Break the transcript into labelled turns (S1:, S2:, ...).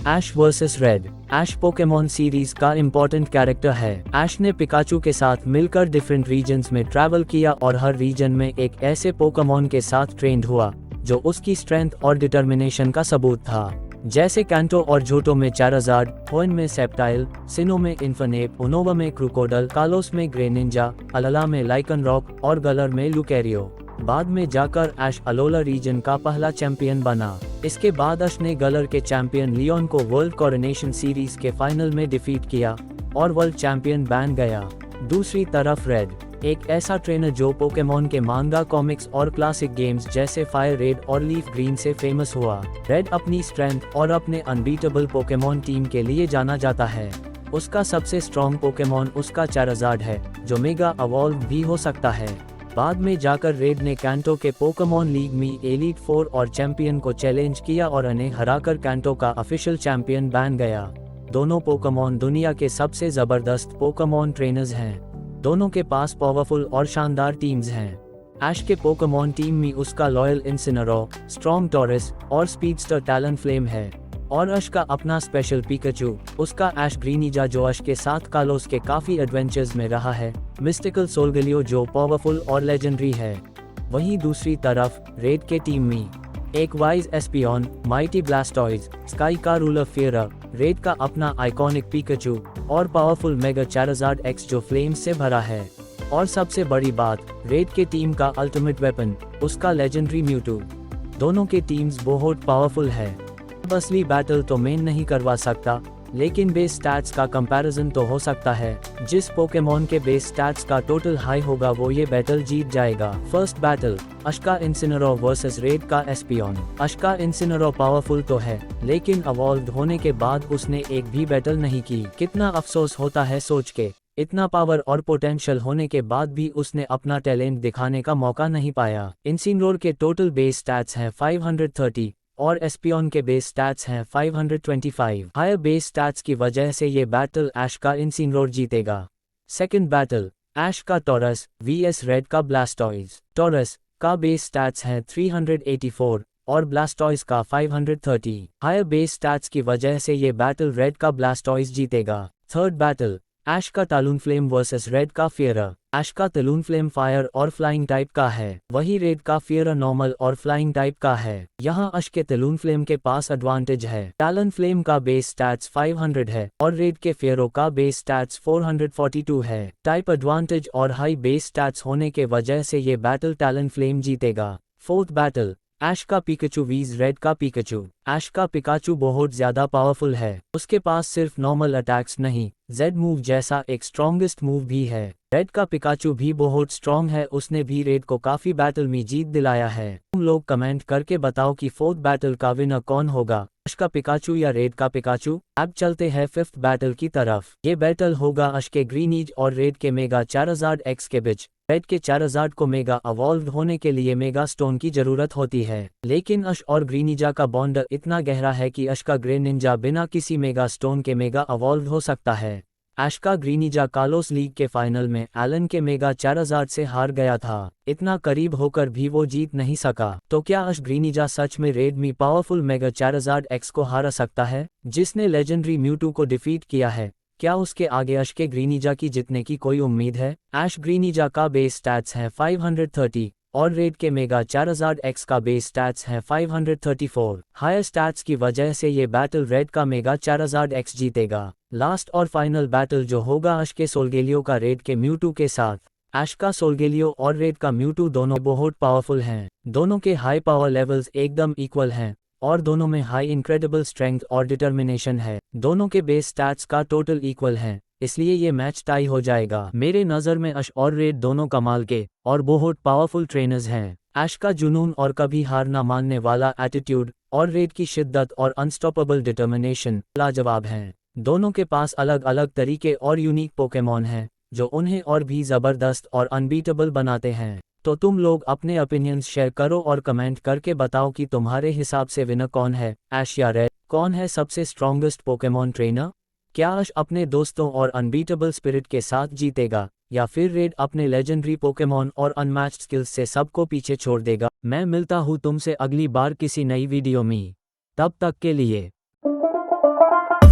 S1: ऐश versus Red. Ash Pokemon series का important character है। Ash ने पिकाचू के साथ मिलकर डिफरेंट रीजन्स में ट्रैवल किया और हर रीजन में एक ऐसे पोकेमॉन के साथ ट्रेंड हुआ जो उसकी स्ट्रेंथ और डिटर्मिनेशन का सबूत था। जैसे कैंटो और जोटो में चाराज़ार्ड, होएन में सेप्टाइल, सिनो में इन्फर्नेप, उनोवा में क्रूकोडल, कालोस में ग्रेनिंजा, अलाला में लाइकन रॉक और गलर में लुकेरियो। बाद में जाकर ऐश अलोला रीजन का पहला चैंपियन बना। इसके बाद ऐश ने गलर के चैंपियन लियोन को वर्ल्ड कोरोनेशन सीरीज के फाइनल में डिफीट किया और वर्ल्ड चैंपियन बन गया। दूसरी तरफ रेड, एक ऐसा ट्रेनर जो पोकेमॉन के मांगा, कॉमिक्स और क्लासिक गेम्स जैसे फायर रेड और लीफ ग्रीन से फेमस हुआ। रेड अपनी स्ट्रेंथ और अपने अनबीटेबल पोकेमॉन टीम के लिए जाना जाता है। उसका सबसे स्ट्रॉन्ग पोकेमॉन उसका चाराज़ार्ड है जो मेगा अवॉल्व भी हो सकता है। बाद में जाकर रेड ने कैंटो के पोकेमॉन लीग में एलीट 4 और चैंपियन को चैलेंज किया और उन्हें हराकर कैंटो का ऑफिशियल चैंपियन बन गया। दोनों पोकेमॉन दुनिया के सबसे जबरदस्त पोकेमॉन ट्रेनर्स हैं। दोनों के पास पावरफुल और शानदार टीम्स हैं। ऐश के पोकेमॉन टीम में उसका लॉयल इन्सिनेरो, स्ट्रॉन्ग टॉरस और स्पीडस्टर टैलनफ्लेम है और ऐश का अपना स्पेशल पिकाचू, उसका ऐश ग्रीनिजा जो ऐश के साथ कालोस के काफी एडवेंचर्स में रहा है, मिस्टिकल सोलगलियो जो पावरफुल और लेजेंडरी है। वहीं दूसरी तरफ रेड के टीम में एक वाइज एस्पियन, माइटी ब्लास्टॉइज, स्काई का रूलर फियरा, रेड का अपना आइकॉनिक पिकाचू और पावरफुल मेगा चाराज़ार्ड एक्स जो फ्लेम्स से भरा है। और सबसे बड़ी बात, रेड के टीम का अल्टीमेट वेपन, उसका लेजेंडरी म्यूटू। दोनों के टीम्स बहुत पावरफुल है। असली बैटल तो मेन नहीं करवा सकता, लेकिन बेस स्टैट्स का कंपैरिजन तो हो सकता है। जिस पोकेमॉन के बेस स्टैट्स का टोटल हाई होगा वो ये बैटल जीत जाएगा। फर्स्ट बैटल, अश्का इंसिनेरो वर्सेस रेड का एस्पियन। अश्का इंसिनेरो पावरफुल तो है, लेकिन अवॉल्व होने के बाद उसने एक भी बैटल नहीं की। कितना अफसोस होता है सोच के, इतना पावर और पोटेंशियल होने के बाद भी उसने अपना टैलेंट दिखाने का मौका नहीं पाया। इंसिनेरोर के टोटल बेस स्टैट्स हैं 530 और एस्पियन के बेस स्टैट्स हैं 525। हायर बेस स्टैट्स की वजह से ये बैटल ऐश का इंसिनेरोर जीतेगा। सेकंड बैटल, ऐश का टॉरस vs रेड का ब्लास्टॉइज। टॉरस का बेस स्टैट्स हैं 384 और ब्लास्टॉइज का 530। हायर बेस स्टैट्स की वजह से ये बैटल रेड का ब्लास्टॉइज जीतेगा। थर्ड बैटल, ऐश का टालूनफ्लेम वर्सेस रेड का फियरा। ऐश का टालूनफ्लेम फायर और फ्लाइंग टाइप का है, वही रेड का फियरा नॉर्मल और फ्लाइंग टाइप का है। यहाँ ऐश के टालूनफ्लेम के पास एडवांटेज है। टालनफ्लेम का बेस स्टैट्स 500 है और रेड के फियरो का बेस स्टैट्स 442 है। टाइप एडवांटेज और हाई बेस स्टैट्स होने के वजह से ये बैटल टालनफ्लेम जीतेगा। फोर्थ बैटल, ऐश का पिकाचू वीज रेड का पिकाचू। ऐश का पिकाचू बहुत ज्यादा पावरफुल है। उसके पास सिर्फ नॉर्मल अटैक्स नहीं, जेड मूव जैसा एक स्ट्रॉन्गेस्ट मूव भी है। रेड का पिकाचू भी बहुत स्ट्रॉन्ग है, उसने भी रेड को काफी बैटल में जीत दिलाया है। तुम लोग कमेंट करके बताओ कि फोर्थ बैटल का विनर कौन होगा, ऐश का पिकाचू या रेड का पिकाचू। अब चलते हैं फिफ्थ बैटल की तरफ। ये बैटल होगा ऐश के ग्रीनिज और रेड के मेगा चाराज़ार्ड एक्स के बीच। रेड के चाराज़ार्ड को मेगा अवॉल्व होने के लिए मेगा स्टोन की जरूरत होती है, लेकिन ऐश और ग्रीनिजा का बॉन्ड इतना गहरा है कि ऐश का ग्रेनिंजा बिना किसी मेगा स्टोन के मेगा अवॉल्व हो सकता है। ऐश का ग्रीनिजा कालोस लीग के फाइनल में एलन के मेगा चाराज़ार्ड से हार गया था। इतना करीब होकर भी वो जीत नहीं सका। तो क्या ऐश ग्रीनिजा सच में रेड में पावरफुल मेगा चाराज़ार्ड एक्स को हरा सकता है, जिसने लेजेंडरी म्यूटू को डिफीट किया है? क्या उसके आगे ऐश के ग्रीनिजा की जीतने की कोई उम्मीद है? ऐश ग्रीनिजा का बेस स्टैट्स हैं 530 और रेड के मेगा चाराज़ार्ड एक्स का बेस स्टैट्स हैं 534। हायर स्टैट्स की वजह से ये बैटल रेड का मेगा चाराज़ार्ड एक्स जीतेगा। लास्ट और फाइनल बैटल जो होगा ऐश के सोलगेलियो का रेड के म्यूटू के साथ। ऐश का सोलगेलियो और रेड का म्यूटू दोनों बहुत पावरफुल हैं। दोनों के हाई पावर लेवल्स एकदम इक्वल हैं और दोनों में हाई इनक्रेडिबल स्ट्रेंथ और डिटर्मिनेशन है। दोनों के बेस स्टैट्स का टोटल इक्वल हैं, इसलिए ये मैच टाई हो जाएगा। मेरे नज़र में ऐश और रेड दोनों कमाल के और बहुत पावरफुल ट्रेनर्स हैं। ऐश का जुनून और कभी हार ना मानने वाला एटीट्यूड और रेड की शिद्दत और अनस्टॉपेबल डिटर्मिनेशन लाजवाब हैं। दोनों के पास अलग अलग तरीके और यूनिक पोकेमॉन हैं जो उन्हें और भी ज़बरदस्त और अनबीटेबल बनाते हैं। तो तुम लोग अपने ओपिनियंस शेयर करो और कमेंट करके बताओ कि तुम्हारे हिसाब से विनर कौन है, ऐश या रेड। कौन है सबसे स्ट्रॉन्गेस्ट पोकेमॉन ट्रेनर? क्या ऐश अपने दोस्तों और अनबीटेबल स्पिरिट के साथ जीतेगा या फिर रेड अपने लेजेंडरी पोकेमॉन और अनमैच्ड स्किल्स से सबको पीछे छोड़ देगा? मैं मिलता हूँ तुमसे अगली बार किसी नई वीडियो में। तब तक के लिए
S2: है।